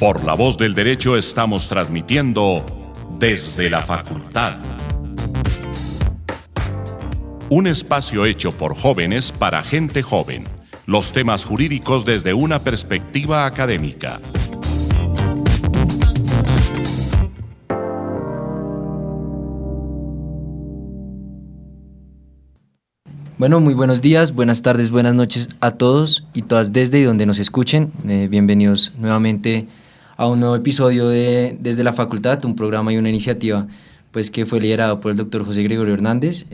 Por la Voz del Derecho estamos transmitiendo desde la facultad. Un espacio hecho por jóvenes para gente joven. Los temas jurídicos desde una perspectiva académica. Bueno, muy buenos días, buenas tardes, buenas noches a todos y todas desde y donde nos escuchen. Bienvenidos nuevamente a un nuevo episodio de Desde la Facultad, un programa y una iniciativa pues, que fue liderado por el doctor José Gregorio Hernández,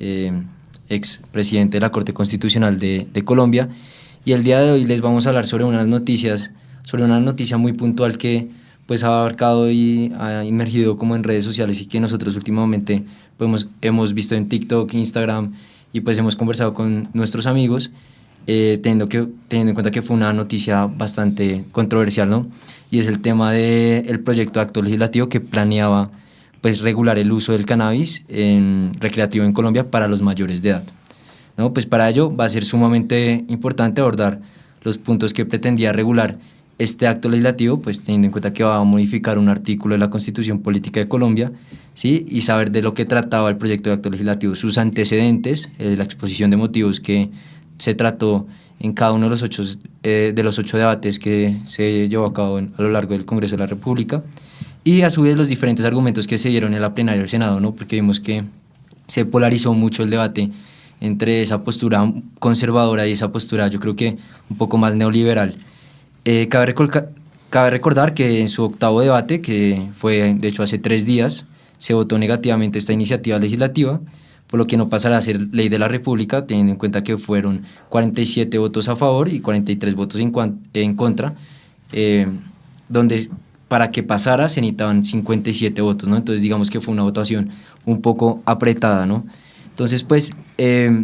ex presidente de la Corte Constitucional de Colombia. Y el día de hoy les vamos a hablar sobre una noticia muy puntual que pues, ha abarcado y ha inmergido como en redes sociales y que nosotros últimamente pues, hemos visto en TikTok, Instagram, y pues hemos conversado con nuestros amigos, teniendo en cuenta que fue una noticia bastante controversial, ¿no? Y es el tema del proyecto de acto legislativo que planeaba pues regular el uso del cannabis recreativo en Colombia para los mayores de edad, ¿no? Pues para ello va a ser sumamente importante abordar los puntos que pretendía regular este acto legislativo, pues teniendo en cuenta que va a modificar un artículo de la Constitución Política de Colombia, ¿sí? Y saber de lo que trataba el proyecto de acto legislativo, sus antecedentes, la exposición de motivos que se trató en cada uno de los ocho debates que se llevó a cabo a lo largo del Congreso de la República, y a su vez los diferentes argumentos que se dieron en la plenaria del Senado, ¿no? Porque vimos que se polarizó mucho el debate entre esa postura conservadora y esa postura, yo creo que un poco más neoliberal. Cabe recordar que en su octavo debate, que fue de hecho hace 3 días, se votó negativamente esta iniciativa legislativa, por lo que no pasará a ser ley de la República, teniendo en cuenta que fueron 47 votos a favor y 43 votos en contra, donde para que pasara se necesitaban 57 votos, ¿no? Entonces digamos que fue una votación un poco apretada, ¿no? Entonces pues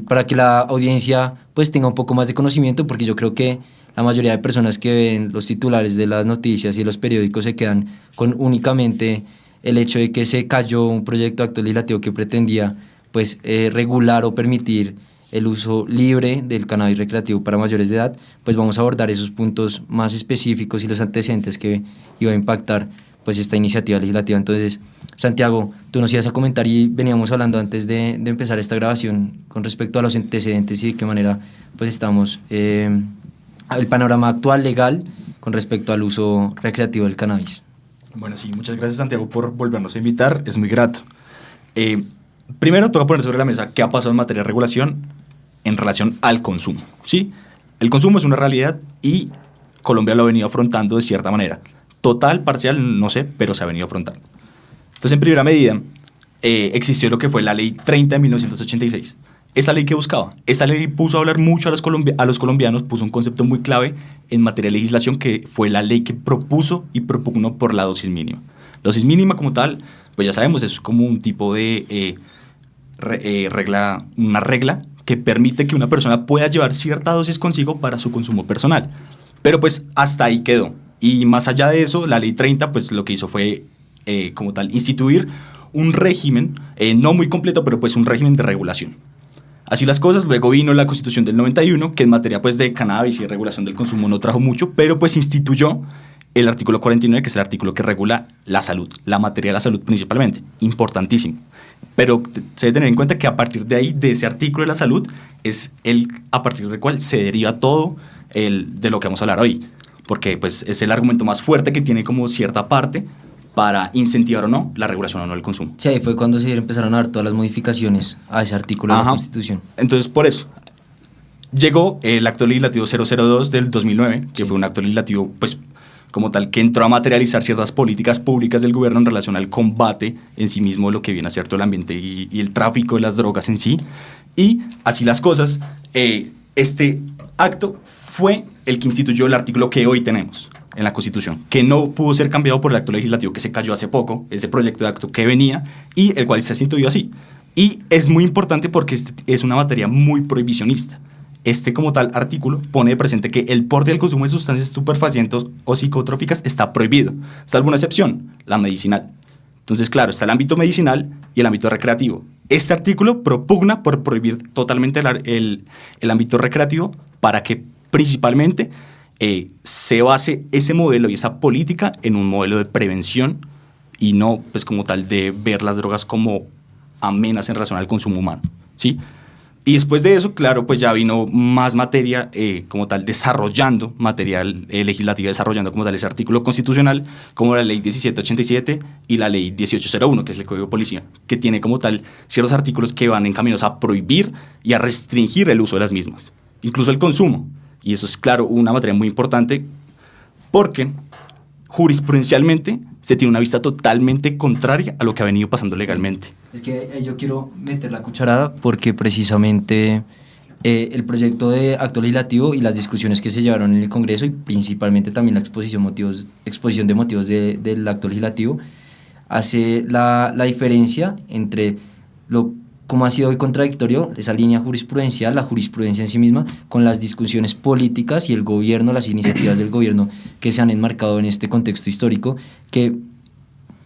para que la audiencia pues tenga un poco más de conocimiento, porque yo creo que la mayoría de personas que ven los titulares de las noticias y los periódicos se quedan con únicamente el hecho de que se cayó un proyecto de acto legislativo que pretendía pues, regular o permitir el uso libre del cannabis recreativo para mayores de edad. Pues vamos a abordar esos puntos más específicos y los antecedentes que iba a impactar pues, esta iniciativa legislativa. Entonces, Santiago, tú nos ibas a comentar y veníamos hablando antes de empezar esta grabación con respecto a los antecedentes y de qué manera pues, estamos... el panorama actual legal con respecto al uso recreativo del cannabis. Bueno, sí, muchas gracias, Santiago, por volvernos a invitar, es muy grato. Primero, toca poner sobre la mesa qué ha pasado en materia de regulación en relación al consumo, ¿sí? El consumo es una realidad y Colombia lo ha venido afrontando de cierta manera. Total, parcial, no sé, pero se ha venido afrontando. Entonces, en primera medida, existió lo que fue la Ley 30 de 1986. ¿Esta ley qué buscaba? Esta ley puso a hablar mucho a los colombianos, puso un concepto muy clave en materia de legislación, que fue la ley que propuso y propugnó por la dosis mínima. La dosis mínima como tal, pues ya sabemos, es como un tipo de una regla que permite que una persona pueda llevar cierta dosis consigo para su consumo personal. Pero pues hasta ahí quedó. Y más allá de eso, la ley 30 pues lo que hizo fue como tal instituir un régimen, no muy completo, pero pues un régimen de regulación. Así las cosas, luego vino la Constitución del 91, que en materia pues, de cannabis y de regulación del consumo no trajo mucho, pero pues instituyó el artículo 49, que es el artículo que regula la salud, la materia de la salud principalmente, importantísimo. Pero se debe tener en cuenta que a partir de ahí, de ese artículo de la salud, es a partir del cual se deriva todo de lo que vamos a hablar hoy, porque pues, es el argumento más fuerte que tiene como cierta parte para incentivar o no la regulación o no del consumo. Sí, ahí fue cuando se empezaron a dar todas las modificaciones a ese artículo de la Constitución. Entonces, por eso, llegó el acto legislativo 002 del 2009, que fue un acto legislativo, pues, como tal, que entró a materializar ciertas políticas públicas del gobierno en relación al combate en sí mismo de lo que viene a ser todo el ambiente y el tráfico de las drogas en sí. Y así las cosas, este acto fue el que instituyó el artículo que hoy tenemos en la Constitución, que no pudo ser cambiado por el acto legislativo que se cayó hace poco, ese proyecto de acto que venía y el cual se instituyó así. Y es muy importante porque es una materia muy prohibicionista. Como tal artículo pone de presente que el porte y el consumo de sustancias estupefacientes o psicotrópicas está prohibido, salvo una excepción, la medicinal. Entonces, claro, está el ámbito medicinal y el ámbito recreativo. Este artículo propugna por prohibir totalmente el ámbito recreativo para que principalmente se base ese modelo y esa política en un modelo de prevención y no, pues, como tal, de ver las drogas como amenazas en relación al consumo humano, ¿sí? Y después de eso, claro, pues ya vino más materia, como tal, desarrollando material legislativo, desarrollando como tal ese artículo constitucional, como la ley 1787 y la ley 1801, que es el Código de Policía, que tiene como tal ciertos artículos que van encaminados a prohibir y a restringir el uso de las mismas, incluso el consumo. Y eso es, claro, una materia muy importante porque jurisprudencialmente se tiene una vista totalmente contraria a lo que ha venido pasando legalmente. Es que yo quiero meter la cucharada porque precisamente el proyecto de acto legislativo y las discusiones que se llevaron en el Congreso y principalmente también la exposición de motivos del acto legislativo hace la diferencia entre cómo ha sido hoy contradictorio esa línea jurisprudencial, la jurisprudencia en sí misma, con las discusiones políticas y el gobierno, las iniciativas del gobierno que se han enmarcado en este contexto histórico, que,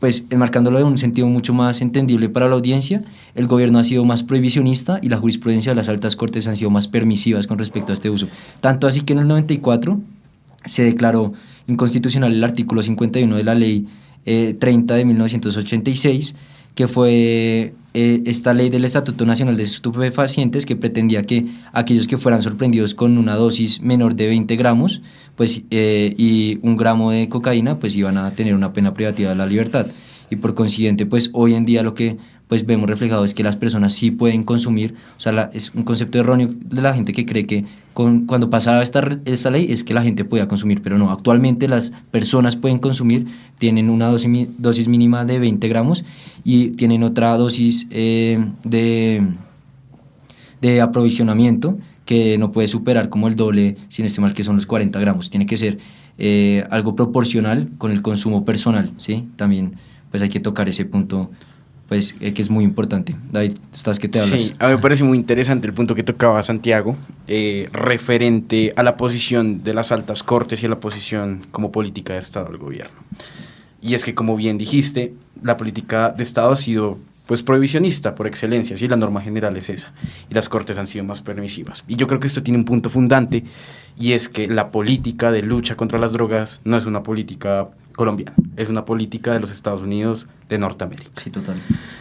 pues, enmarcándolo en un sentido mucho más entendible para la audiencia, el gobierno ha sido más prohibicionista y la jurisprudencia de las altas cortes han sido más permisivas con respecto a este uso. Tanto así que en el 94 se declaró inconstitucional el artículo 51 de la ley 30 de 1986, que fue esta ley del Estatuto Nacional de Estupefacientes, que pretendía que aquellos que fueran sorprendidos con una dosis menor de 20 gramos pues, y 1 gramo de cocaína, pues iban a tener una pena privativa de la libertad. Y por consiguiente, pues hoy en día lo que pues vemos reflejado es que las personas sí pueden consumir, o sea, es un concepto erróneo de la gente que cree que cuando pasaba esta ley es que la gente podía consumir, pero no, actualmente las personas pueden consumir, tienen una dosis mínima de 20 gramos y tienen otra dosis de aprovisionamiento que no puede superar como el doble, sin estimar que son los 40 gramos, tiene que ser algo proporcional con el consumo personal, ¿sí? También pues hay que tocar ese punto, pues que es muy importante. David, ¿estás que te hablas? Sí, a mí me parece muy interesante el punto que tocaba Santiago, referente a la posición de las altas cortes y a la posición como política de Estado del gobierno. Y es que, como bien dijiste, la política de Estado ha sido pues prohibicionista por excelencia, ¿sí? La norma general es esa, y las cortes han sido más permisivas. Y yo creo que esto tiene un punto fundante, y es que la política de lucha contra las drogas no es una política colombiana, es una política de los Estados Unidos de Norteamérica. Sí, total.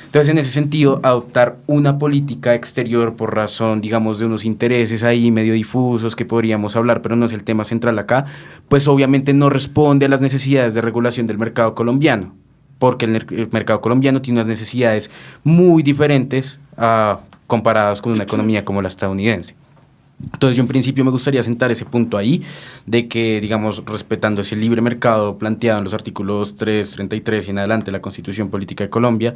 Entonces, en ese sentido, adoptar una política exterior por razón, digamos, de unos intereses ahí medio difusos que podríamos hablar, pero no es el tema central acá, pues obviamente no responde a las necesidades de regulación del mercado colombiano, porque el mercado colombiano tiene unas necesidades muy diferentes comparadas con una economía como la estadounidense. Entonces yo en principio me gustaría sentar ese punto ahí, de que, digamos, respetando ese libre mercado planteado en los artículos 3, 33 y en adelante de la Constitución Política de Colombia,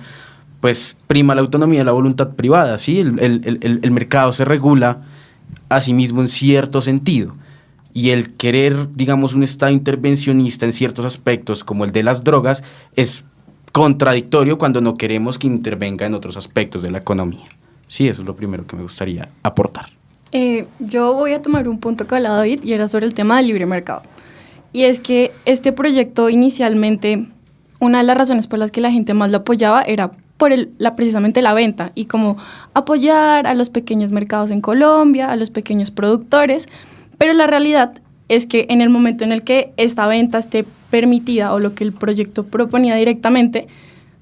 pues prima la autonomía de la voluntad privada, ¿sí? El mercado se regula a sí mismo en cierto sentido, y el querer, digamos, un Estado intervencionista en ciertos aspectos como el de las drogas es contradictorio cuando no queremos que intervenga en otros aspectos de la economía. Sí, eso es lo primero que me gustaría aportar. Yo voy a tomar un punto que hablaba David y era sobre el tema del libre mercado. Y es que este proyecto inicialmente, una de las razones por las que la gente más lo apoyaba era por precisamente la venta y como apoyar a los pequeños mercados en Colombia, a los pequeños productores, pero la realidad es que en el momento en el que esta venta esté permitida o lo que el proyecto proponía directamente,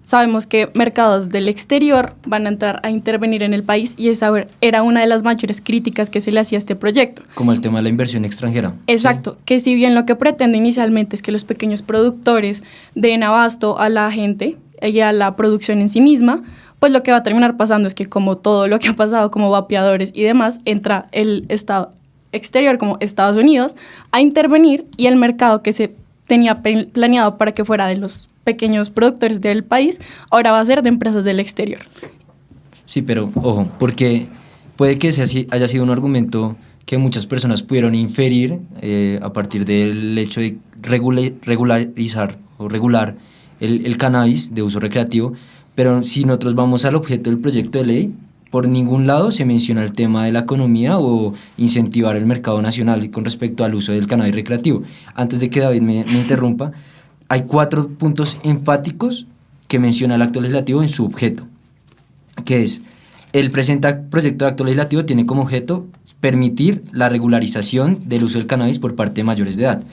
sabemos que mercados del exterior van a entrar a intervenir en el país y esa era una de las mayores críticas que se le hacía a este proyecto. Como el tema de la inversión extranjera. Exacto, ¿sí? Que si bien lo que pretende inicialmente es que los pequeños productores den abasto a la gente y a la producción en sí misma, pues lo que va a terminar pasando es que como todo lo que ha pasado como vapeadores y demás, entra el Estado exterior como Estados Unidos a intervenir y el mercado que se tenía planeado para que fuera de los pequeños productores del país, ahora va a ser de empresas del exterior. Sí, pero ojo, porque puede que haya sido un argumento que muchas personas pudieron inferir a partir del hecho de regularizar o regular el cannabis de uso recreativo, pero si nosotros vamos al objeto del proyecto de ley, por ningún lado se menciona el tema de la economía o incentivar el mercado nacional con respecto al uso del cannabis recreativo. Antes de que David me interrumpa, hay 4 puntos enfáticos que menciona el acto legislativo en su objeto, que es, el presente proyecto de acto legislativo tiene como objeto permitir la regularización del uso del cannabis por parte de mayores de edad.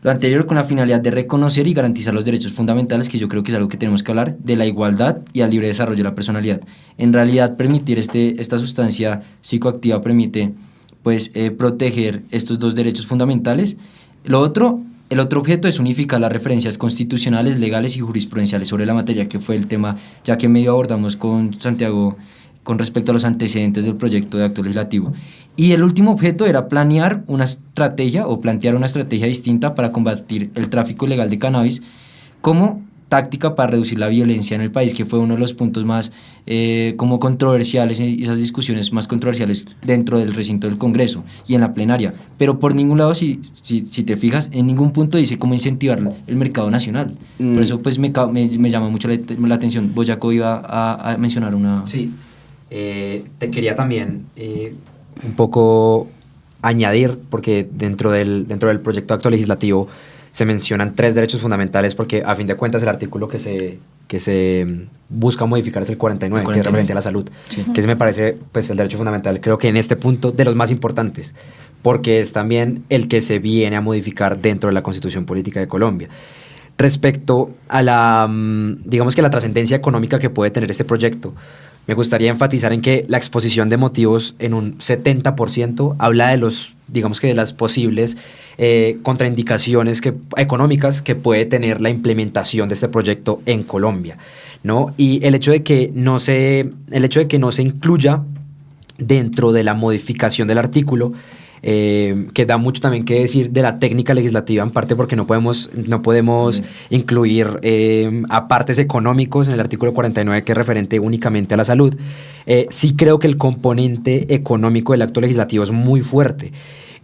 Lo anterior con la finalidad de reconocer y garantizar los derechos fundamentales, que yo creo que es algo que tenemos que hablar, de la igualdad y al libre desarrollo de la personalidad. En realidad, permitir esta sustancia psicoactiva permite pues, proteger estos dos derechos fundamentales. El otro objeto es unificar las referencias constitucionales, legales y jurisprudenciales sobre la materia, que fue el tema ya que medio abordamos con Santiago con respecto a los antecedentes del proyecto de acto legislativo. Y el último objeto era plantear una estrategia distinta para combatir el tráfico ilegal de cannabis como táctica para reducir la violencia en el país, que fue uno de los puntos más como controversiales, y esas discusiones más controversiales dentro del recinto del Congreso y en la plenaria. Pero por ningún lado, si te fijas, en ningún punto dice cómo incentivar el mercado nacional. Por eso pues me llama mucho la atención. Boyaco iba a mencionar una... Sí, te quería también un poco añadir, porque dentro del proyecto de acto legislativo se mencionan 3 derechos fundamentales, porque a fin de cuentas el artículo que se busca modificar es el 49, que es referente a la salud, sí. Que ese me parece pues el derecho fundamental, creo que en este punto de los más importantes, porque es también el que se viene a modificar dentro de la Constitución Política de Colombia. Respecto a la trascendencia económica que puede tener este proyecto, me gustaría enfatizar en que la exposición de motivos en un 70% habla de las posibles contraindicaciones económicas que puede tener la implementación de este proyecto en Colombia, ¿no? Y el hecho de que no se incluya dentro de la modificación del artículo, que da mucho también que decir de la técnica legislativa, en parte porque no podemos incluir apartes económicos en el artículo 49, que es referente únicamente a la salud. Sí creo que el componente económico del acto legislativo es muy fuerte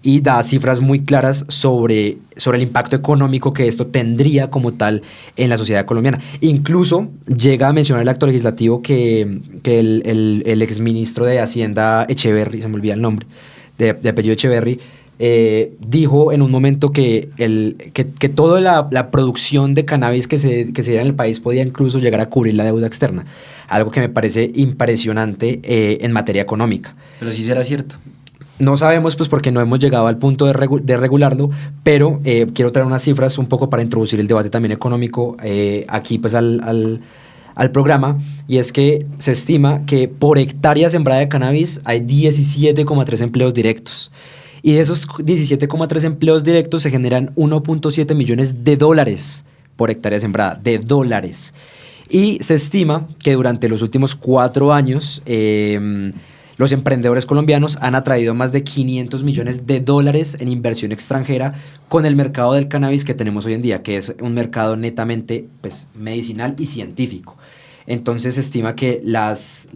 y da cifras muy claras sobre el impacto económico que esto tendría como tal en la sociedad colombiana. Incluso llega a mencionar el acto legislativo que el exministro de Hacienda Echeverry, se me olvida el nombre, de apellido Echeverry, dijo en un momento que toda la producción de cannabis que se diera en el país podía incluso llegar a cubrir la deuda externa, algo que me parece impresionante en materia económica. Pero sí será cierto. No sabemos, pues, porque no hemos llegado al punto de regularlo, pero quiero traer unas cifras un poco para introducir el debate también económico aquí, pues, al programa, y es que se estima que por hectárea sembrada de cannabis hay 17,3 empleos directos. Y de esos 17,3 empleos directos se generan 1.7 millones de dólares por hectárea sembrada, de dólares. Y se estima que durante los últimos 4 años los emprendedores colombianos han atraído más de 500 millones de dólares en inversión extranjera con el mercado del cannabis que tenemos hoy en día, que es un mercado netamente pues, medicinal y científico. Entonces se estima que los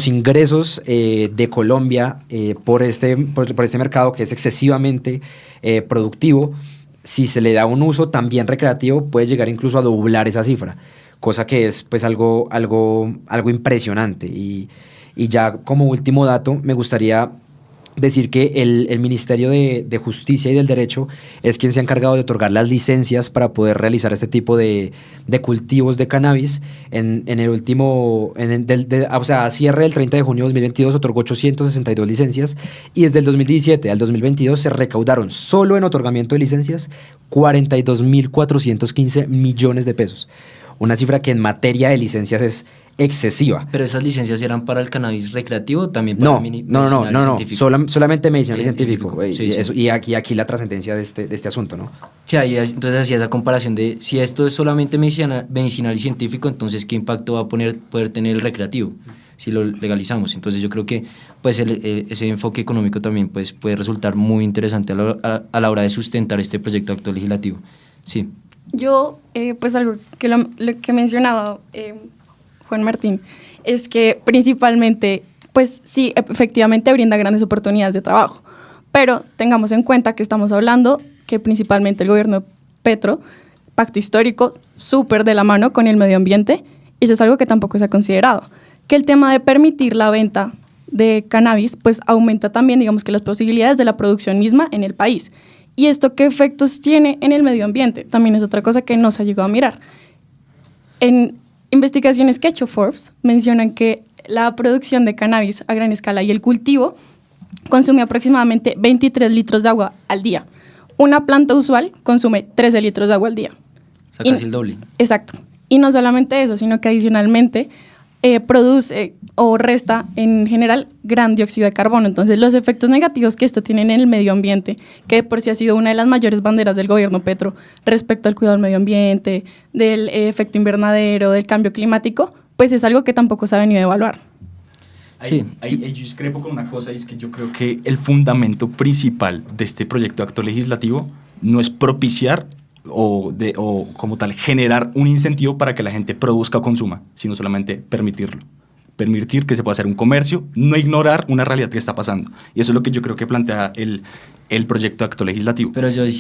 ingresos de Colombia por este mercado, que es excesivamente productivo, si se le da un uso también recreativo, puede llegar incluso a doblar esa cifra, cosa que es pues algo impresionante. Y ya como último dato, me gustaría decir que el Ministerio de Justicia y del Derecho es quien se ha encargado de otorgar las licencias para poder realizar este tipo de cultivos de cannabis. A cierre del 30 de junio de 2022 otorgó 862 licencias, y desde el 2017 al 2022 se recaudaron solo en otorgamiento de licencias 42.415 millones de pesos. Una cifra que en materia de licencias es excesiva. ¿Pero esas licencias eran para el cannabis recreativo o también para No, solamente medicinal y científico. Sí. Y aquí la trascendencia de este asunto, ¿no? Sí, entonces hacía esa comparación de si esto es solamente medicinal y científico, entonces ¿qué impacto va a poder tener el recreativo si lo legalizamos? Entonces yo creo que pues ese enfoque económico también pues, puede resultar muy interesante a la hora de sustentar este proyecto de acto legislativo. Sí. Yo, pues algo que lo que mencionaba Juan Martín, es que principalmente, pues sí, efectivamente brinda grandes oportunidades de trabajo, pero tengamos en cuenta que estamos hablando que principalmente el gobierno de Petro, pacto histórico, súper de la mano con el medio ambiente, y eso es algo que tampoco se ha considerado. Que el tema de permitir la venta de cannabis, pues aumenta también, digamos que las posibilidades de la producción misma en el país. ¿Y esto qué efectos tiene en el medio ambiente? También es otra cosa que no se ha llegado a mirar. En investigaciones que ha hecho Forbes, mencionan que la producción de cannabis a gran escala y el cultivo consume aproximadamente 23 litros de agua al día. una planta usual consume 13 litros de agua al día. O sea, casi el doble. Exacto. Y no solamente eso, sino que adicionalmente produce o resta en general gran dióxido de carbono. Entonces, los efectos negativos que esto tiene en el medio ambiente, que de por sí ha sido una de las mayores banderas del gobierno Petro respecto al cuidado del medio ambiente, del efecto invernadero, del cambio climático, pues es algo que tampoco se ha venido a evaluar. Sí. Yo discrepo con una cosa, y es que yo creo que el fundamento principal de este proyecto de acto legislativo no es propiciar o como tal generar un incentivo para que la gente produzca o consuma, sino solamente permitirlo. Permitir que se pueda hacer un comercio, no ignorar una realidad que está pasando. Y eso es lo que yo creo que plantea el proyecto de acto legislativo. Pero yo ahí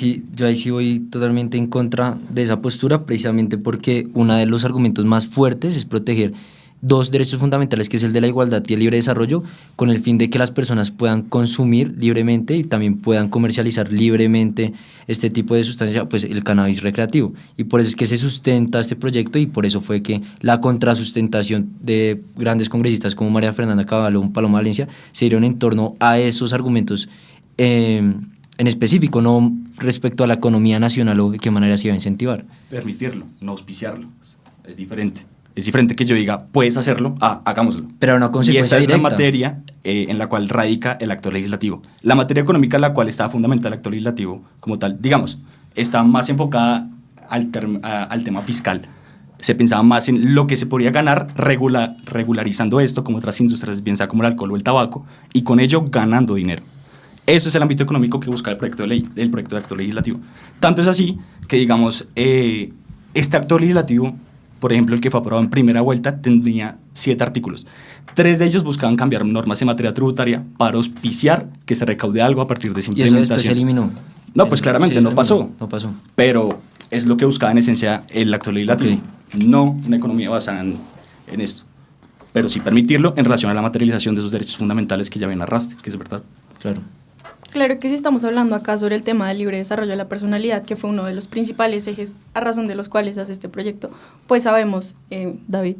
sí voy totalmente en contra de esa postura, precisamente porque uno de los argumentos más fuertes es proteger dos derechos fundamentales, que es el de la igualdad y el libre desarrollo, con el fin de que las personas puedan consumir libremente y también puedan comercializar libremente este tipo de sustancia, pues el cannabis recreativo. Y por eso es que se sustenta este proyecto, y por eso fue que la contrasustentación de grandes congresistas como María Fernanda Cabal, Paloma Valencia, se dieron en torno a esos argumentos en específico, no respecto a la economía nacional o de qué manera se iba a incentivar. Permitirlo, no auspiciarlo. Es diferente. Es diferente que yo diga, puedes hacerlo, hagámoslo. Pero una consecuencia directa. Y esa es la directa. materia en la cual radica el acto legislativo. La materia económica en la cual está fundamental el acto legislativo como tal, digamos, está más enfocada al tema fiscal. Se pensaba más en lo que se podría ganar regularizando esto, como otras industrias, bien sea como el alcohol o el tabaco, y con ello ganando dinero. Eso es el ámbito económico que busca el proyecto de ley, el proyecto de acto legislativo. Tanto es así que, digamos, este acto legislativo, por ejemplo, el que fue aprobado en primera vuelta, tendría 7 artículos. 3 de ellos buscaban cambiar normas en materia tributaria para auspiciar que se recaude algo a partir de esa Y eso implementación. después se eliminó. No, pues claramente Sí, no pasó. No pasó. Pero es lo que buscaba en esencia el acto legislativo. Ok. No una economía basada en esto. Pero sí permitirlo en relación a la materialización de esos derechos fundamentales que ya ven arrastre, que es verdad. Claro. Claro que si estamos hablando acá sobre el tema del libre desarrollo de la personalidad, que fue uno de los principales ejes a razón de los cuales hace este proyecto, pues sabemos, David,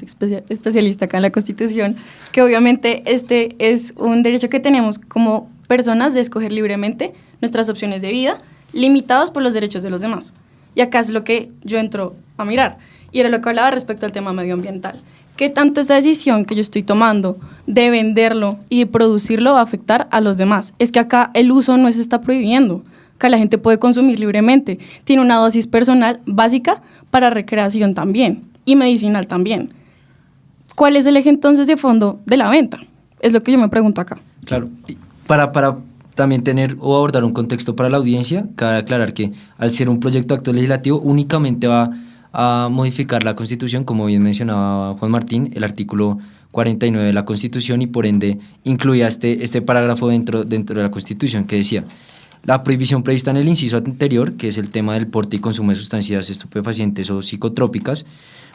especialista acá en la Constitución, que obviamente este es un derecho que tenemos como personas de escoger libremente nuestras opciones de vida, limitados por los derechos de los demás. Y acá es lo que yo entro a mirar, y era lo que hablaba respecto al tema medioambiental. ¿Qué tanto esta decisión que yo estoy tomando de venderlo y de producirlo va a afectar a los demás? Es que acá el uso no se está prohibiendo. Acá la gente puede consumir libremente. Tiene una dosis personal básica para recreación también y medicinal también. ¿Cuál es el eje entonces de fondo de la venta? Es lo que yo me pregunto acá. Claro. Para también tener o abordar un contexto para la audiencia, cabe aclarar que al ser un proyecto de acto legislativo únicamente va a modificar la Constitución, como bien mencionaba Juan Martín, el artículo 49 de la Constitución, y por ende incluía este parágrafo dentro de la Constitución que decía: la prohibición prevista en el inciso anterior, que es el tema del porte y consumo de sustancias estupefacientes o psicotrópicas,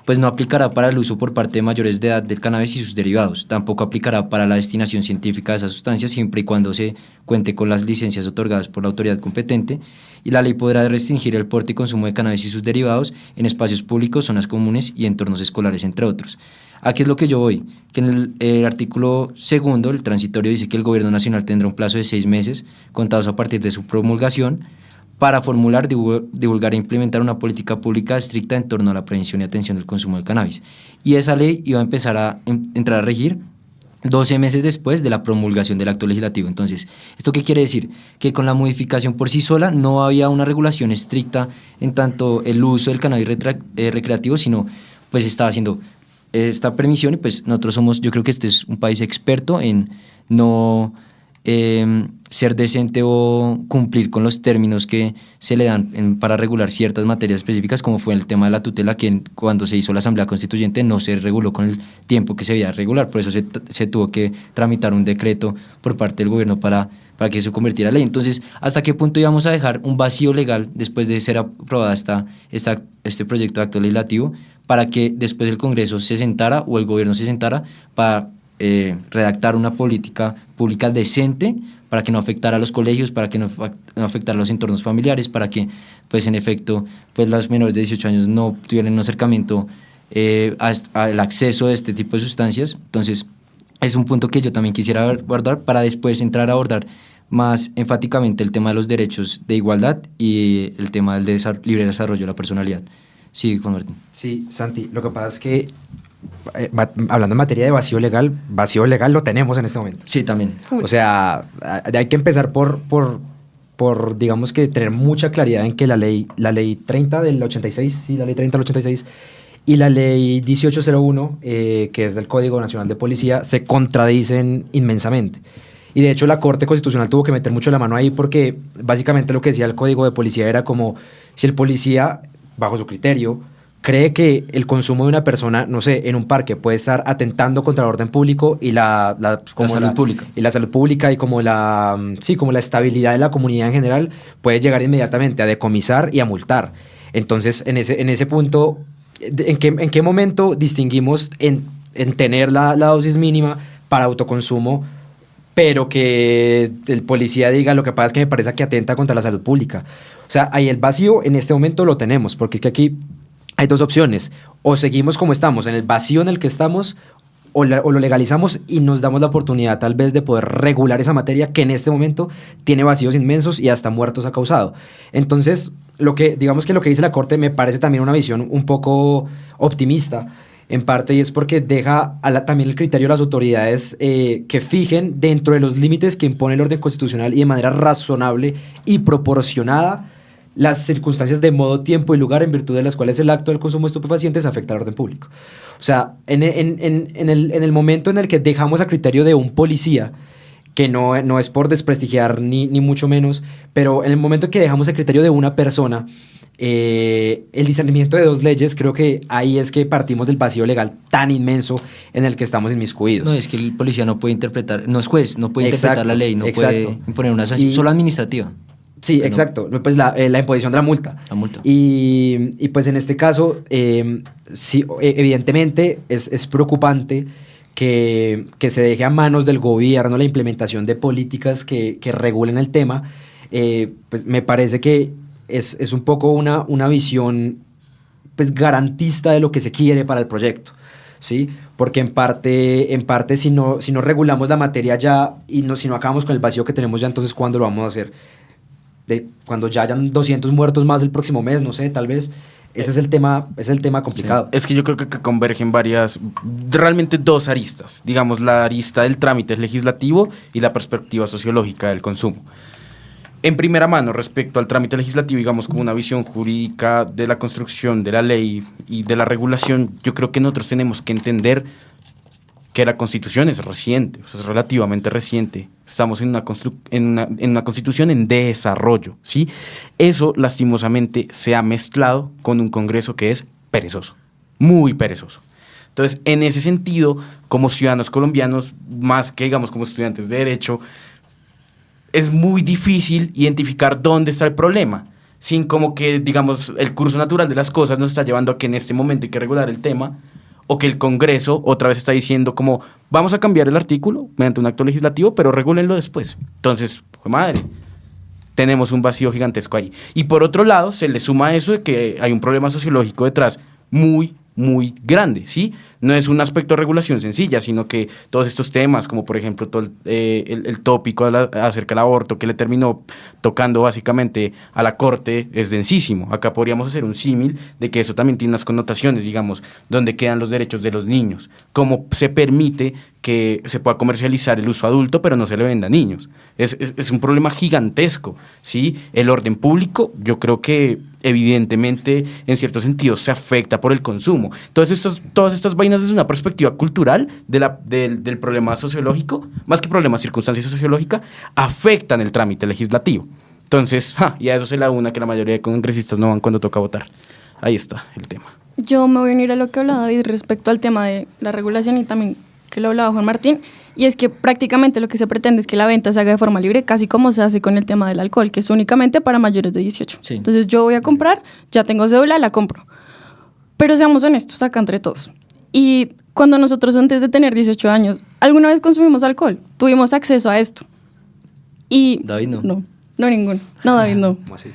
pues no aplicará para el uso por parte de mayores de edad del cannabis y sus derivados. Tampoco aplicará para la destinación científica de esas sustancias, siempre y cuando se cuente con las licencias otorgadas por la autoridad competente, y la ley podrá restringir el porte y consumo de cannabis y sus derivados en espacios públicos, zonas comunes y entornos escolares, entre otros. Aquí es lo que yo voy, que en el artículo segundo, el transitorio, dice que el Gobierno Nacional tendrá un plazo de 6 meses, contados a partir de su promulgación, para formular, divulgar e implementar una política pública estricta en torno a la prevención y atención del consumo del cannabis. Y esa ley iba a empezar a entrar a regir 12 meses después de la promulgación del acto legislativo. Entonces, ¿esto qué quiere decir? Que con la modificación por sí sola no había una regulación estricta en tanto el uso del cannabis recreativo, sino pues estaba haciendo esta permisión, y pues nosotros somos, yo creo que este es un país experto en no ser decente o cumplir con los términos que se le dan para regular ciertas materias específicas, como fue el tema de la tutela, que cuando se hizo la Asamblea Constituyente no se reguló con el tiempo que se debía regular. Por eso se tuvo que tramitar un decreto por parte del gobierno para que se convirtiera en ley. Entonces, ¿hasta qué punto íbamos a dejar un vacío legal después de ser aprobada este proyecto de acto legislativo, para que después el Congreso se sentara o el gobierno se sentara para redactar una política pública decente, para que no afectara a los colegios, para que no afectara a los entornos familiares, para que, pues en efecto, pues los menores de 18 años no tuvieran un acercamiento al acceso de este tipo de sustancias? Entonces, es un punto que yo también quisiera abordar para después entrar a abordar más enfáticamente el tema de los derechos de igualdad y el tema del libre desarrollo de la personalidad. Sí, Juan Martín. Sí, Santi, lo que pasa es que, hablando en materia de vacío legal lo tenemos en este momento. Sí, también. Full. O sea, hay que empezar por digamos que tener mucha claridad en que la ley 30 del 86, sí, la ley 30 del 86, y la ley 1801, que es del Código Nacional de Policía, se contradicen inmensamente. Y de hecho la Corte Constitucional tuvo que meter mucho la mano ahí porque básicamente lo que decía el Código de Policía era como si el policía, bajo su criterio, cree que el consumo de una persona, no sé, en un parque puede estar atentando contra el orden público y la salud pública. Y la salud pública y como la estabilidad de la comunidad en general, puede llegar inmediatamente a decomisar y a multar. Entonces, en ese punto, ¿en qué momento distinguimos en tener la dosis mínima para autoconsumo, pero que el policía diga lo que pasa es que me parece que atenta contra la salud pública? O sea, ahí el vacío en este momento lo tenemos, porque es que aquí hay dos opciones: o seguimos como estamos, en el vacío en el que estamos, o lo legalizamos y nos damos la oportunidad tal vez de poder regular esa materia que en este momento tiene vacíos inmensos y hasta muertos ha causado. Entonces, digamos que lo que dice la Corte me parece también una visión un poco optimista, en parte, y es porque deja también el criterio de las autoridades que fijen dentro de los límites que impone el orden constitucional y de manera razonable y proporcionada las circunstancias de modo, tiempo y lugar en virtud de las cuales el acto del consumo de estupefacientes afecta al orden público. O sea, en el momento en el que dejamos a criterio de un policía, que no es por desprestigiar ni mucho menos, pero en el momento en que dejamos el criterio de una persona, el discernimiento de dos leyes, creo que ahí es que partimos del vacío legal tan inmenso en el que estamos inmiscuidos. No, es que el policía no puede interpretar, no es juez, no puede Exacto, interpretar la ley, no puede imponer una sanción, solo administrativa. Sí, exacto. Pues la imposición de la multa. La multa. Y pues en este caso, sí, evidentemente es preocupante que se deje a manos del gobierno la implementación de políticas que regulen el tema. Pues me parece que es un poco una visión pues garantista de lo que se quiere para el proyecto, ¿sí? Porque en parte si no regulamos la materia ya y si no acabamos con el vacío que tenemos ya, entonces ¿cuándo lo vamos a hacer? Cuando ya hayan 200 muertos más el próximo mes, no sé, tal vez. Ese es el tema complicado. Sí. Es que yo creo que convergen realmente dos aristas. Digamos, la arista del trámite legislativo y la perspectiva sociológica del consumo. En primera mano, respecto al trámite legislativo, digamos, como una visión jurídica de la construcción de la ley y de la regulación, yo creo que nosotros tenemos que entender que la Constitución es reciente, o sea, es relativamente reciente. Estamos en una Constitución en desarrollo, ¿sí? Eso, lastimosamente, se ha mezclado con un Congreso que es perezoso, muy perezoso. Entonces, en ese sentido, como ciudadanos colombianos, más que, digamos, como estudiantes de Derecho, es muy difícil identificar dónde está el problema, sin como que, digamos, el curso natural de las cosas nos está llevando a que en este momento hay que regular el tema, o que el Congreso otra vez está diciendo como vamos a cambiar el artículo mediante un acto legislativo, pero regúlenlo después. Entonces, madre, tenemos un vacío gigantesco ahí. Y por otro lado, se le suma eso de que hay un problema sociológico detrás muy grande, ¿sí? No es un aspecto de regulación sencilla, sino que todos estos temas, como por ejemplo todo el tópico acerca del aborto, que le terminó tocando básicamente a la Corte, es densísimo. Acá podríamos hacer un símil de que eso también tiene unas connotaciones, digamos, donde quedan los derechos de los niños, cómo se permite que se pueda comercializar el uso adulto, pero no se le venda a niños. Es un problema gigantesco, ¿sí? El orden público, yo creo que evidentemente, en cierto sentido, se afecta por el consumo. Todas estas vainas desde una perspectiva cultural del problema sociológico, más que problema, circunstancia sociológica, afectan el trámite legislativo. Entonces, y a eso se le una que la mayoría de congresistas no van cuando toca votar. Ahí está el tema. Yo me voy a unir a lo que hablaba David respecto al tema de la regulación y también que lo hablaba Juan Martín, y es que prácticamente lo que se pretende es que la venta se haga de forma libre, casi como se hace con el tema del alcohol, que es únicamente para mayores de 18. Sí. Entonces yo voy a comprar, ya tengo cédula, la compro. Pero seamos honestos acá entre todos. Y cuando nosotros antes de tener 18 años, ¿alguna vez consumimos alcohol? Tuvimos acceso a esto. Y David no. No ninguno. No, David no. ¿Cómo así?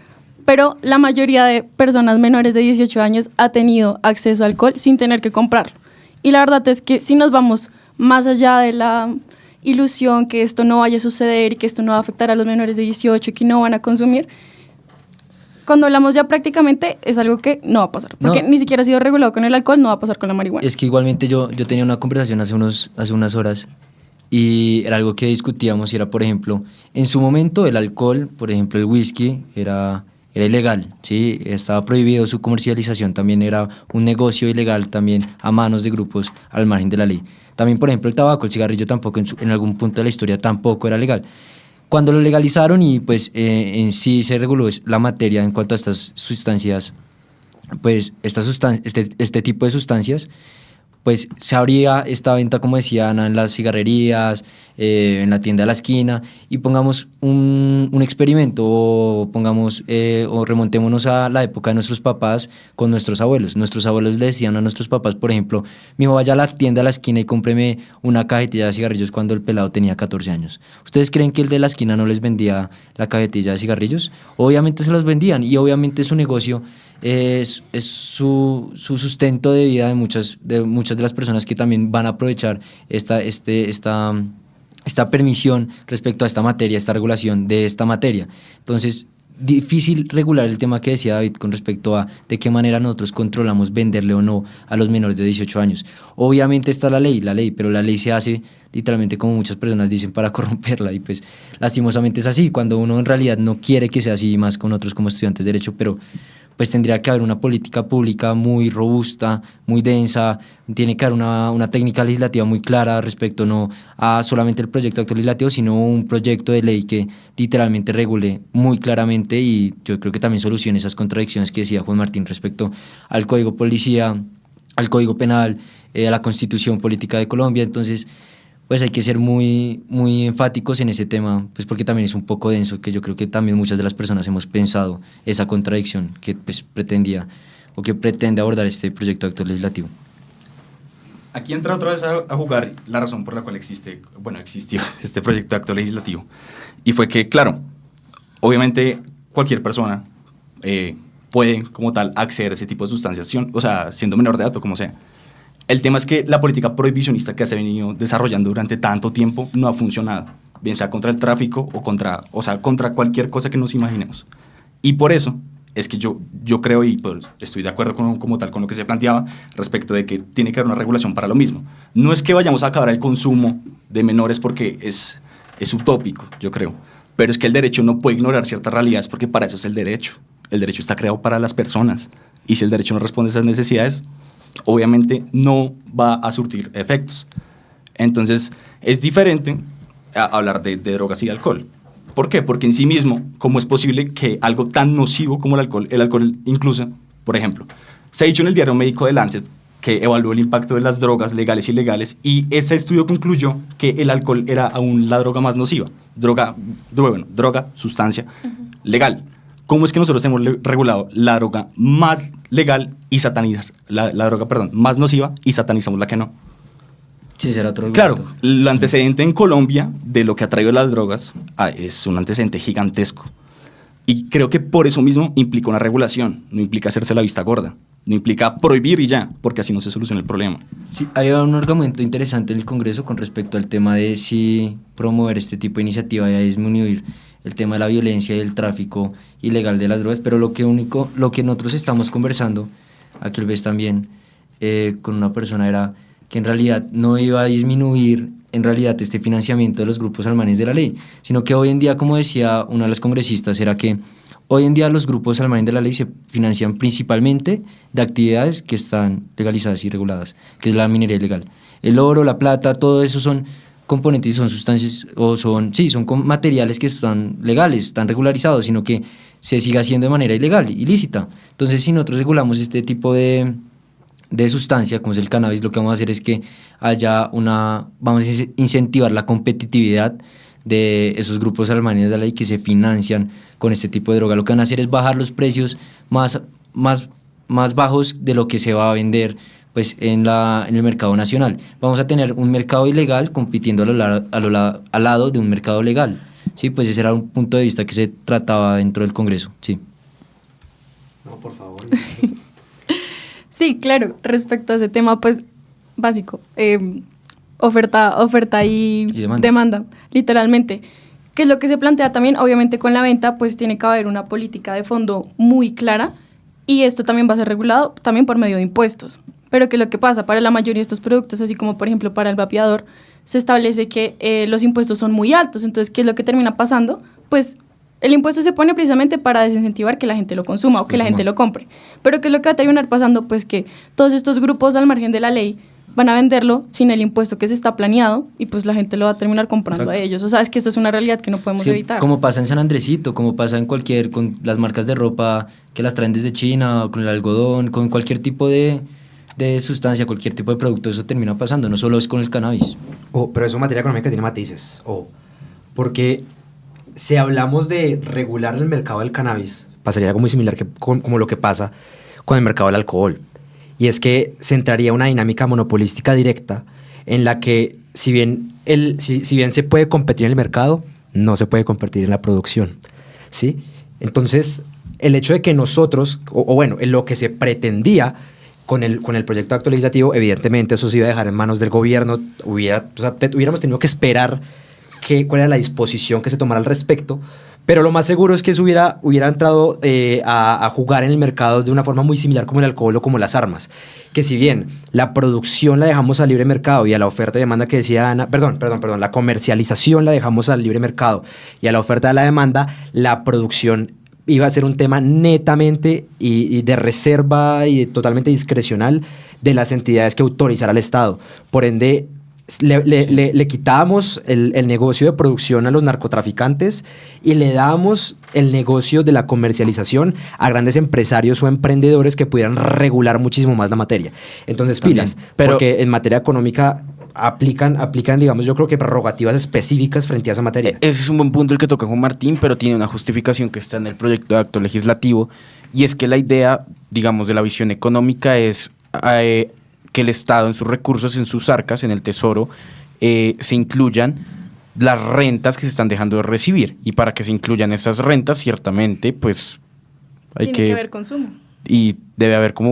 Pero la mayoría de personas menores de 18 años ha tenido acceso a alcohol sin tener que comprarlo. Y la verdad es que si nos vamos más allá de la ilusión que esto no vaya a suceder y que esto no va a afectar a los menores de 18 y que no van a consumir. Cuando hablamos ya prácticamente es algo que no va a pasar, porque ni siquiera ha sido regulado con el alcohol, no va a pasar con la marihuana. Es que igualmente yo tenía una conversación hace unas horas y era algo que discutíamos y era, por ejemplo, en su momento el alcohol, por ejemplo el whisky, era ilegal, ¿sí? Estaba prohibido su comercialización, también era un negocio ilegal también a manos de grupos al margen de la ley. También, por ejemplo, el tabaco, el cigarrillo tampoco en algún punto de la historia tampoco era legal. Cuando lo legalizaron y pues en sí se reguló la materia en cuanto a estas sustancias, pues este tipo de sustancias, pues se abría esta venta, como decía Ana, en las cigarrerías, en la tienda de la esquina, y pongamos un experimento, o remontémonos a la época de nuestros papás con nuestros abuelos. Nuestros abuelos le decían a nuestros papás, por ejemplo, mijo, vaya a la tienda de la esquina y cómpreme una cajetilla de cigarrillos cuando el pelado tenía 14 años. ¿Ustedes creen que el de la esquina no les vendía la cajetilla de cigarrillos? Obviamente se los vendían, y obviamente su negocio es su sustento de vida de muchas de las personas que también van a aprovechar esta permisión respecto a esta materia, esta regulación de esta materia. Entonces, difícil regular el tema que decía David con respecto a de qué manera nosotros controlamos venderle o no a los menores de 18 años. Obviamente está la ley, pero la ley se hace literalmente, como muchas personas dicen, para corromperla, y pues lastimosamente es así, cuando uno en realidad no quiere que sea así, más con otros como estudiantes de Derecho, pero pues tendría que haber una política pública muy robusta, muy densa, tiene que haber una técnica legislativa muy clara respecto no a solamente el proyecto de acto legislativo, sino un proyecto de ley que literalmente regule muy claramente, y yo creo que también solucione esas contradicciones que decía Juan Martín respecto al Código Policía, al Código Penal, a la Constitución Política de Colombia. Entonces, pues hay que ser muy, muy enfáticos en ese tema, pues porque también es un poco denso, que yo creo que también muchas de las personas hemos pensado esa contradicción que pues pretendía o que pretende abordar este proyecto de acto legislativo. Aquí entra otra vez a jugar la razón por la cual existió este proyecto de acto legislativo, y fue que, claro, obviamente cualquier persona puede como tal acceder a ese tipo de sustancias, o sea, siendo menor de edad o como sea. El tema es que la política prohibicionista que se ha venido desarrollando durante tanto tiempo no ha funcionado, bien sea contra el tráfico o contra cualquier cosa que nos imaginemos. Y por eso es que yo creo, y pues estoy de acuerdo como tal con lo que se planteaba respecto de que tiene que haber una regulación para lo mismo. No es que vayamos a acabar el consumo de menores, porque es utópico, yo creo, pero es que el derecho no puede ignorar ciertas realidades, porque para eso es el derecho. El derecho está creado para las personas, y si el derecho no responde a esas necesidades, obviamente no va a surtir efectos. Entonces, es diferente a hablar de drogas y de alcohol. ¿Por qué? Porque en sí mismo, ¿cómo es posible que algo tan nocivo como el alcohol incluso, por ejemplo, se ha dicho en el diario médico de Lancet que evaluó el impacto de las drogas legales y ilegales, y ese estudio concluyó que el alcohol era aún la droga más nociva, sustancia legal. ¿Cómo es que nosotros hemos regulado la droga más legal y más nociva, y satanizamos la que no? Sí, será otro Claro, argumento. el antecedente en Colombia de lo que ha traído las drogas es un antecedente gigantesco. Y creo que por eso mismo implica una regulación, no implica hacerse la vista gorda, no implica prohibir y ya, porque así no se soluciona el problema. Sí, hay un argumento interesante en el Congreso con respecto al tema de si promover este tipo de iniciativa y a disminuir el tema de la violencia y el tráfico ilegal de las drogas, pero lo que nosotros estamos conversando, aquí ves también, con una persona, era que en realidad no iba a disminuir en realidad este financiamiento de los grupos al margen de la ley, sino que hoy en día, como decía una de las congresistas, era que hoy en día los grupos al margen de la ley se financian principalmente de actividades que están legalizadas y reguladas, que es la minería ilegal. El oro, la plata, todo eso son componentes y son sustancias, son materiales que están legales, están regularizados, sino que se sigue haciendo de manera ilegal, ilícita. Entonces, si nosotros regulamos este tipo de sustancia, como es el cannabis, lo que vamos a hacer es que vamos a incentivar la competitividad de esos grupos al margen de la ley que se financian con este tipo de droga. Lo que van a hacer es bajar los precios más bajos de lo que se va a vender pues en el mercado nacional. Vamos a tener un mercado ilegal compitiendo al lado de un mercado legal. Sí, pues ese era un punto de vista que se trataba dentro del Congreso. Sí. No, por favor. Sí, claro, respecto a ese tema, pues, básico. oferta y demanda, literalmente. Que es lo que se plantea también, obviamente con la venta, pues tiene que haber una política de fondo muy clara y esto también va a ser regulado también por medio de impuestos. Pero ¿qué es lo que pasa? Para la mayoría de estos productos, así como por ejemplo para el vapeador, se establece que los impuestos son muy altos. Entonces, ¿qué es lo que termina pasando? Pues el impuesto se pone precisamente para desincentivar que la gente lo consuma o que la gente lo compre. Pero ¿qué es lo que va a terminar pasando? Pues que todos estos grupos al margen de la ley van a venderlo sin el impuesto que se está planeado y pues la gente lo va a terminar comprando. Exacto. A ellos. O sea, es que eso es una realidad que no podemos evitar. Como pasa en San Andresito, como pasa en con las marcas de ropa que las traen desde China, o con el algodón, con cualquier tipo de sustancia, cualquier tipo de producto, eso termina pasando, no solo es con el cannabis. Pero eso en materia económica tiene matices, porque si hablamos de regular el mercado del cannabis, pasaría algo muy similar como lo que pasa con el mercado del alcohol. Y es que se entraría una dinámica monopolística directa en la que si bien se puede competir en el mercado, no se puede competir en la producción, ¿sí? Entonces, el hecho de que nosotros, en lo que se pretendía con el proyecto de acto legislativo, evidentemente eso se iba a dejar en manos del gobierno, hubiéramos tenido que esperar cuál era la disposición que se tomara al respecto, pero lo más seguro es que eso hubiera entrado a jugar en el mercado de una forma muy similar como el alcohol o como las armas, que si bien la producción la dejamos al libre mercado y a la oferta y demanda que decía Ana, la comercialización la dejamos al libre mercado y a la oferta de la demanda, la producción iba a ser un tema netamente y de reserva y totalmente discrecional de las entidades que autorizara el Estado. Por ende, le quitábamos el negocio de producción a los narcotraficantes y le dábamos el negocio de la comercialización a grandes empresarios o emprendedores que pudieran regular muchísimo más la materia. Entonces, pilas, porque en materia económica aplican, digamos, yo creo que prerrogativas específicas frente a esa materia. Ese es un buen punto el que toca Juan Martín, pero tiene una justificación que está en el proyecto de acto legislativo, y es que la idea, digamos, de la visión económica es que el Estado en sus recursos, en sus arcas, en el Tesoro, se incluyan las rentas que se están dejando de recibir. Y para que se incluyan esas rentas, ciertamente, pues tiene que haber consumo. Y debe haber como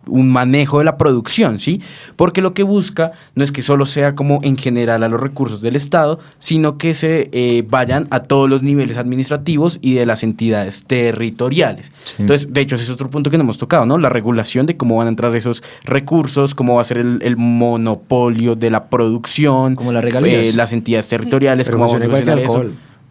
un manejo de la producción, ¿sí? Porque lo que busca no es que solo sea como en general a los recursos del Estado, sino que se vayan a todos los niveles administrativos y de las entidades territoriales. Sí. Entonces, de hecho, ese es otro punto que no hemos tocado, ¿no? La regulación de cómo van a entrar esos recursos, cómo va a ser el monopolio de la producción, como las regalías, las entidades territoriales, cómo va a funcionar eso.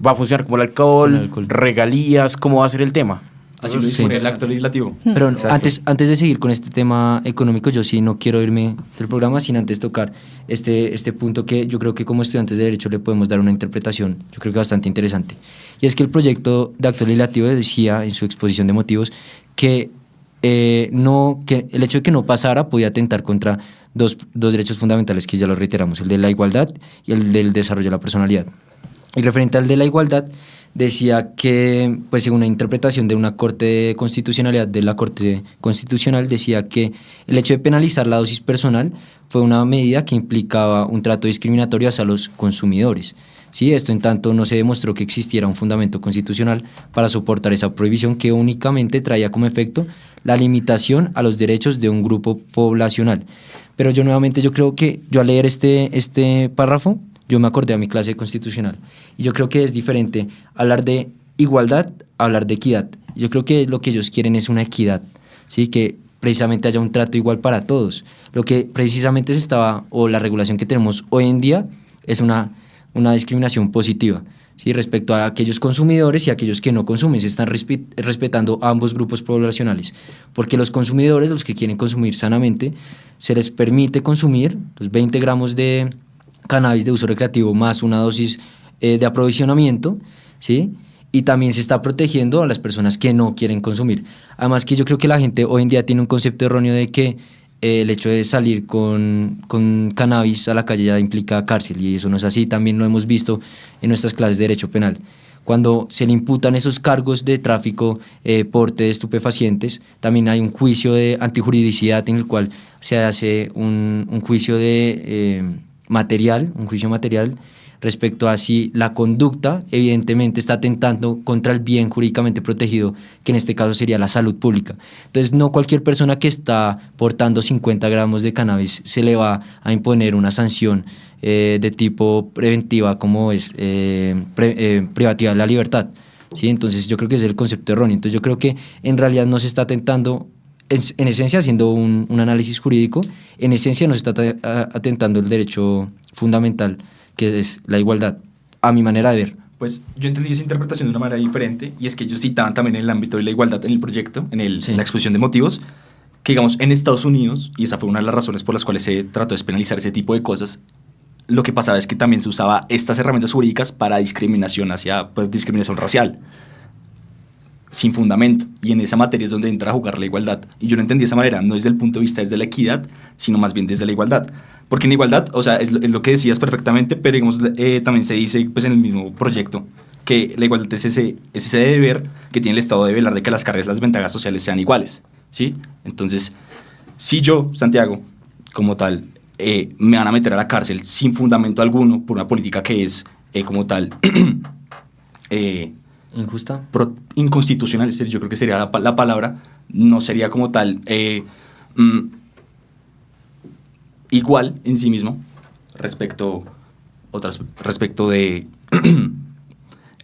Va a funcionar como el alcohol, regalías, cómo va a ser el tema. Así lo dispone el acto legislativo. Pero antes de seguir con este tema económico, yo sí no quiero irme del programa sin antes tocar este punto que yo creo que como estudiantes de Derecho le podemos dar una interpretación, yo creo que bastante interesante. Y es que el proyecto de acto legislativo decía en su exposición de motivos que el hecho de que no pasara podía atentar contra dos derechos fundamentales que ya lo reiteramos, el de la igualdad y el del desarrollo de la personalidad. Y referente al de la igualdad, decía que, pues según una interpretación de una Corte de Constitucionalidad de la Corte Constitucional, decía que el hecho de penalizar la dosis personal fue una medida que implicaba un trato discriminatorio hacia los consumidores. Sí, esto en tanto no se demostró que existiera un fundamento constitucional para soportar esa prohibición que únicamente traía como efecto la limitación a los derechos de un grupo poblacional. Pero yo creo que yo al leer este párrafo, yo me acordé a mi clase de constitucional y yo creo que es diferente hablar de igualdad a hablar de equidad. Yo creo que lo que ellos quieren es una equidad, ¿sí? Que precisamente haya un trato igual para todos. Lo que precisamente la regulación que tenemos hoy en día es una discriminación positiva, ¿sí? Respecto a aquellos consumidores y aquellos que no consumen. Se están respetando a ambos grupos poblacionales, porque los consumidores, los que quieren consumir sanamente, se les permite consumir los 20 gramos de cannabis de uso recreativo más una dosis de aprovisionamiento, ¿sí? Y también se está protegiendo a las personas que no quieren consumir. Además que yo creo que la gente hoy en día tiene un concepto erróneo de que el hecho de salir con cannabis a la calle ya implica cárcel, y eso no es así. También lo hemos visto en nuestras clases de Derecho Penal. Cuando se le imputan esos cargos de tráfico, porte de estupefacientes, también hay un juicio de antijuridicidad en el cual se hace un juicio un juicio material respecto a si la conducta evidentemente está atentando contra el bien jurídicamente protegido, que en este caso sería la salud pública. Entonces, no cualquier persona que está portando 50 gramos de cannabis se le va a imponer una sanción de tipo preventiva como es privativa de la libertad. ¿Sí? Entonces yo creo que ese es el concepto erróneo. Entonces yo creo que en realidad no se está atentando, en esencia haciendo un análisis jurídico, en esencia no se está atentando el derecho fundamental, que es la igualdad, a mi manera de ver. Pues yo entendí esa interpretación de una manera diferente, y es que ellos citaban también en el ámbito de la igualdad en el proyecto, Sí. en la exposición de motivos, que digamos en Estados Unidos, y esa fue una de las razones por las cuales se trató de despenalizar ese tipo de cosas, lo que pasaba es que también se usaba estas herramientas jurídicas para discriminación hacia, pues, discriminación racial, sin fundamento, y en esa materia es donde entra a jugar la igualdad. Y yo no entendí de esa manera, no desde el punto de vista desde la equidad, sino más bien desde la igualdad. Porque en igualdad, o sea, es lo que decías perfectamente, pero digamos, también se dice pues, en el mismo proyecto que la igualdad es ese deber que tiene el Estado de velar de que las cargas y las ventajas sociales sean iguales, ¿sí? Entonces, si yo, Santiago, como tal, me van a meter a la cárcel sin fundamento alguno por una política que es, como tal, ¿Injusta? inconstitucional, es decir, yo creo que sería la palabra, no sería como tal igual en sí mismo respecto de,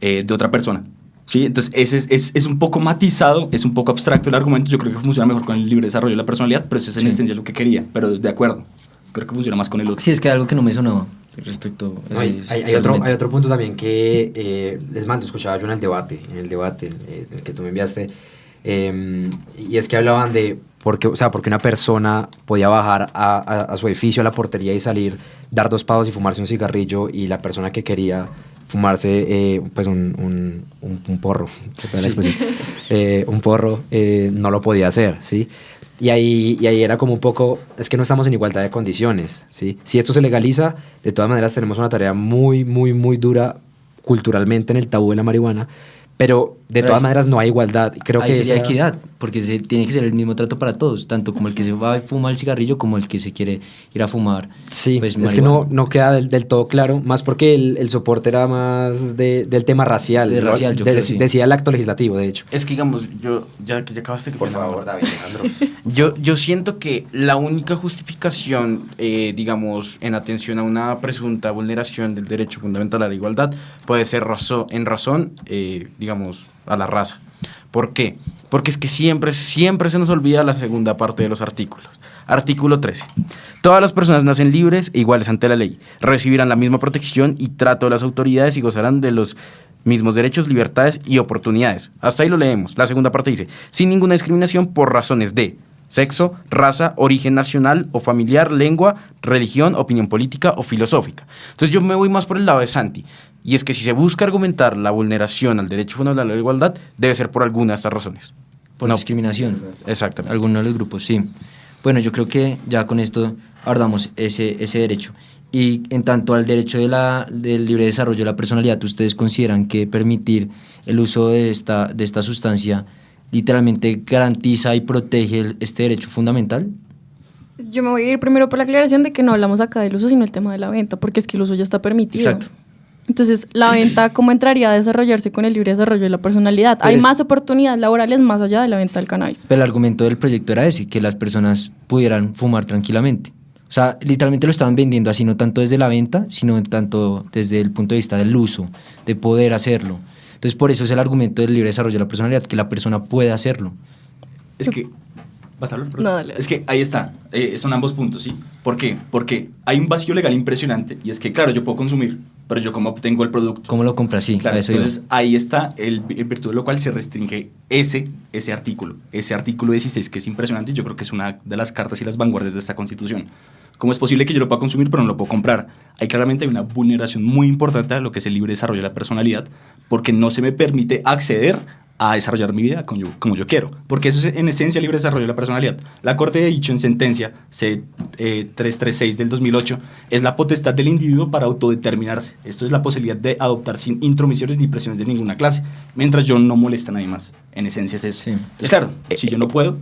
de otra persona. ¿Sí? Entonces, es un poco matizado, es un poco abstracto el argumento. Yo creo que funciona mejor con el libre desarrollo de la personalidad, pero eso es en esencia lo que quería. Pero de acuerdo, creo que funciona más con el otro. Sí, es que algo que no me sonaba respecto a Hay otro punto también que les mando, escuchaba yo en el debate en el que tú me enviaste, y es que hablaban de porque una persona podía bajar a su edificio, a la portería y salir, dar 2 pasos y fumarse un cigarrillo, y la persona que quería fumarse pues un porro, un porro, no lo podía hacer, ¿sí? Y ahí era como un poco, es que no estamos en igualdad de condiciones, ¿sí? Si esto se legaliza, de todas maneras tenemos una tarea muy, muy, muy dura culturalmente en el tabú de la marihuana, pero de todas maneras no hay igualdad. Creo ahí que sería equidad, porque tiene que ser el mismo trato para todos, tanto como el que se va a fumar el cigarrillo como el que se quiere ir a fumar. Sí, pues, es que no queda del todo claro, más porque el soporte era más del tema racial. Racial, yo creo, sí. Decía el acto legislativo, de hecho. Es que digamos, ya que ya acabaste... Por favor, David, Alejandro. Yo siento que la única justificación, digamos, en atención a una presunta vulneración del derecho fundamental a la igualdad puede ser en razón, digamos, a la raza. ¿Por qué? Porque es que siempre se nos olvida la segunda parte de los artículos. Artículo 13. Todas las personas nacen libres e iguales ante la ley, recibirán la misma protección y trato de las autoridades y gozarán de los mismos derechos, libertades y oportunidades. Hasta ahí lo leemos. La segunda parte dice, sin ninguna discriminación por razones de sexo, raza, origen nacional o familiar, lengua, religión, opinión política o filosófica. Entonces yo me voy más por el lado de Santi, y es que si se busca argumentar la vulneración al derecho fundamental a la igualdad, debe ser por alguna de estas razones. Por discriminación. Exactamente. Algunos de los grupos, sí. Bueno, yo creo que ya con esto abordamos ese derecho. Y en tanto al derecho del libre desarrollo de la personalidad, ¿ustedes consideran que permitir el uso de esta sustancia literalmente garantiza y protege este derecho fundamental? Yo me voy a ir primero por la aclaración de que no hablamos acá del uso, sino el tema de la venta, porque es que el uso ya está permitido. Exacto. Entonces, la venta, ¿cómo entraría a desarrollarse con el libre desarrollo de la personalidad? Hay más oportunidades laborales más allá de la venta del cannabis. Pero el argumento del proyecto era ese, que las personas pudieran fumar tranquilamente. O sea, literalmente lo estaban vendiendo así, no tanto desde la venta, sino tanto desde el punto de vista del uso, de poder hacerlo. Entonces, por eso es el argumento del libre desarrollo de la personalidad, que la persona puede hacerlo. Es que... ¿Vas a hablar? No, dale. Es que ahí está, son ambos puntos, ¿sí? ¿Por qué? Porque hay un vacío legal impresionante, y es que, claro, yo puedo consumir, pero yo cómo obtengo el producto. ¿Cómo lo compras? Sí, Claro, a eso entonces ahí está en virtud de lo cual se restringe ese artículo 16, que es impresionante, y yo creo que es una de las cartas y las vanguardias de esta Constitución. ¿Cómo es posible que yo lo pueda consumir pero no lo puedo comprar? Claramente hay una vulneración muy importante a lo que es el libre desarrollo de la personalidad, porque no se me permite acceder a desarrollar mi vida como yo quiero, porque eso es en esencia el libre desarrollo de la personalidad. La Corte ha dicho en sentencia C336 del 2008, es la potestad del individuo para autodeterminarse. Esto es la posibilidad de adoptar sin intromisiones ni presiones de ninguna clase, mientras yo no molesta a nadie más. En esencia es eso. Sí. Entonces, claro, si yo no puedo...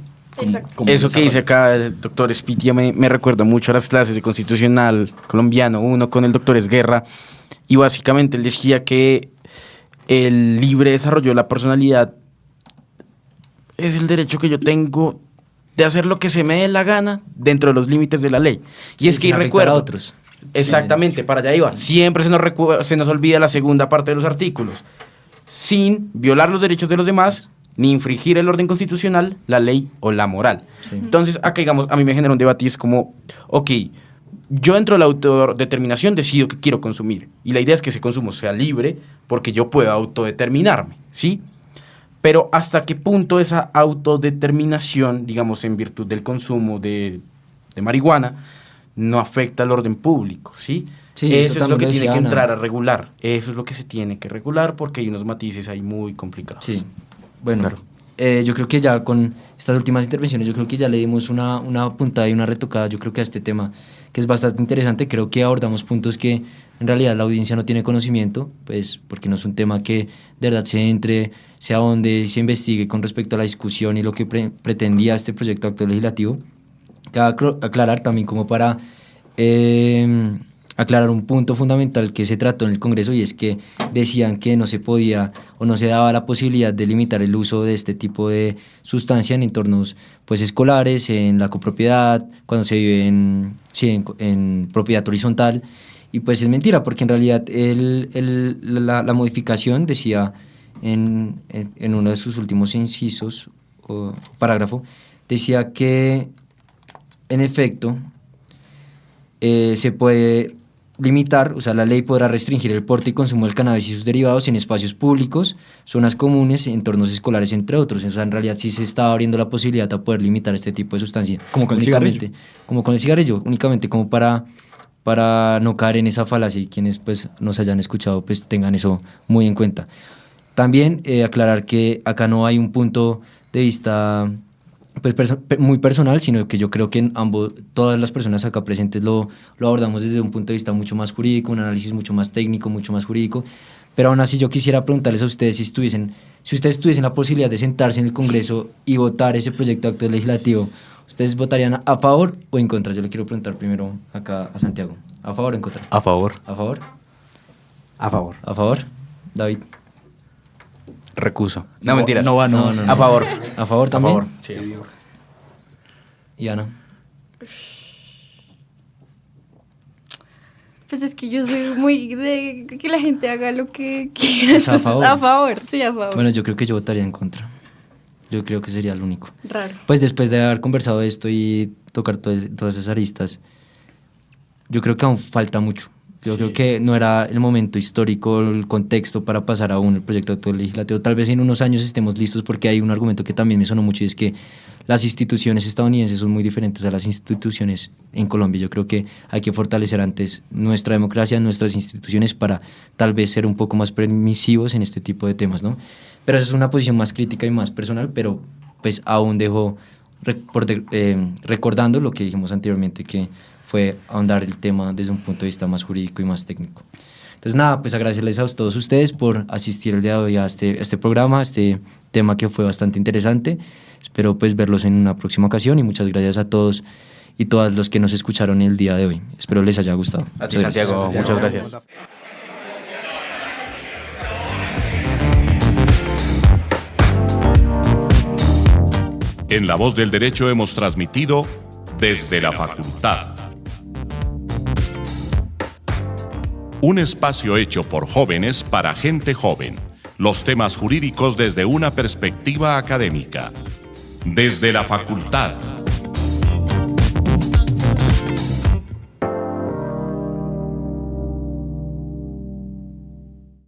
¿cómo Eso que desarrollo? dice acá el doctor Spitia me recuerda mucho a las clases de Constitucional colombiano 1 con el doctor Esguerra, y básicamente él decía que el libre desarrollo de la personalidad es el derecho que yo tengo de hacer lo que se me dé la gana dentro de los límites de la ley. Y Sí, es que sin afectar recuerdo... a otros. Exactamente, para allá iba. Siempre se nos olvida la segunda parte de los artículos. Sin violar los derechos de los demás, ni infringir el orden constitucional, la ley o la moral. Sí. Entonces, acá, digamos, a mí me genera un debate y es como, ok, yo dentro de la autodeterminación decido que quiero consumir. Y la idea es que ese consumo sea libre porque yo puedo autodeterminarme, ¿sí? Pero ¿hasta qué punto esa autodeterminación, digamos, en virtud del consumo de marihuana, no afecta al orden público, ¿sí? Sí, eso es lo que también tiene decía que Ana. entrar a regular. Eso es lo que se tiene que regular porque hay unos matices ahí muy complicados. Sí, bueno, Claro. Yo creo que ya con estas últimas intervenciones, yo creo que ya le dimos una puntada y una retocada, yo creo que a este tema, que es bastante interesante. Creo que abordamos puntos que en realidad la audiencia no tiene conocimiento, pues porque no es un tema que de verdad se entre, se ahonde, se investigue con respecto a la discusión y lo que pretendía este proyecto de acto legislativo. Cabe aclarar también como para aclarar un punto fundamental que se trató en el Congreso, y es que decían que no se podía o no se daba la posibilidad de limitar el uso de este tipo de sustancia en entornos pues escolares, en la copropiedad, cuando se vive en propiedad horizontal. Y pues es mentira, porque en realidad la modificación decía en uno de sus últimos incisos o parágrafo, decía que en efecto se puede limitar, o sea, la ley podrá restringir el porte y consumo del cannabis y sus derivados en espacios públicos, zonas comunes, entornos escolares, entre otros. O sea, en realidad sí se está abriendo la posibilidad a poder limitar este tipo de sustancia. Como con el Únicamente, cigarrillo. Como con el cigarrillo, únicamente como para no caer en esa falacia, y quienes pues nos hayan escuchado pues tengan eso muy en cuenta. También aclarar que acá no hay un punto de vista pues muy personal, sino que yo creo que en todas las personas acá presentes lo abordamos desde un punto de vista mucho más jurídico, un análisis mucho más técnico, mucho más jurídico. Pero aún así yo quisiera preguntarles a ustedes si ustedes tuviesen la posibilidad de sentarse en el Congreso y votar ese proyecto de acto legislativo, ¿ustedes votarían a favor o en contra? Yo le quiero preguntar primero acá a Santiago. ¿A favor o en contra? A favor. ¿A favor? A favor. ¿A favor? David. Recuso. No, mentiras. No. A favor. ¿A favor A también? favor, sí. ¿Y Ana? Pues es que yo soy muy de que la gente haga lo que quiera. O sea, Entonces, a favor, sí, a favor. Bueno, yo creo que yo votaría en contra. Yo creo que sería el único. Raro. Pues después de haber conversado de esto y tocar todas esas aristas, yo creo que aún falta mucho. Yo creo que no era el momento histórico, el contexto para pasar aún el proyecto de acto legislativo. Tal vez en unos años estemos listos, porque hay un argumento que también me sonó mucho, y es que las instituciones estadounidenses son muy diferentes a las instituciones en Colombia. Yo creo que hay que fortalecer antes nuestra democracia, nuestras instituciones, para tal vez ser un poco más permisivos en este tipo de temas, ¿no? Pero esa es una posición más crítica y más personal, pero pues aún dejo recordando lo que dijimos anteriormente, que fue ahondar el tema desde un punto de vista más jurídico y más técnico. Entonces nada, pues agradecerles a todos ustedes por asistir el día de hoy a este programa, a este tema que fue bastante interesante. Espero pues verlos en una próxima ocasión, y muchas gracias a todos y todas los que nos escucharon el día de hoy. Espero les haya gustado. A ti, Muchas gracias. Santiago, muchas gracias. En La Voz del Derecho hemos transmitido Desde la Facultad. Un espacio hecho por jóvenes para gente joven. Los temas jurídicos desde una perspectiva académica. Desde la Facultad.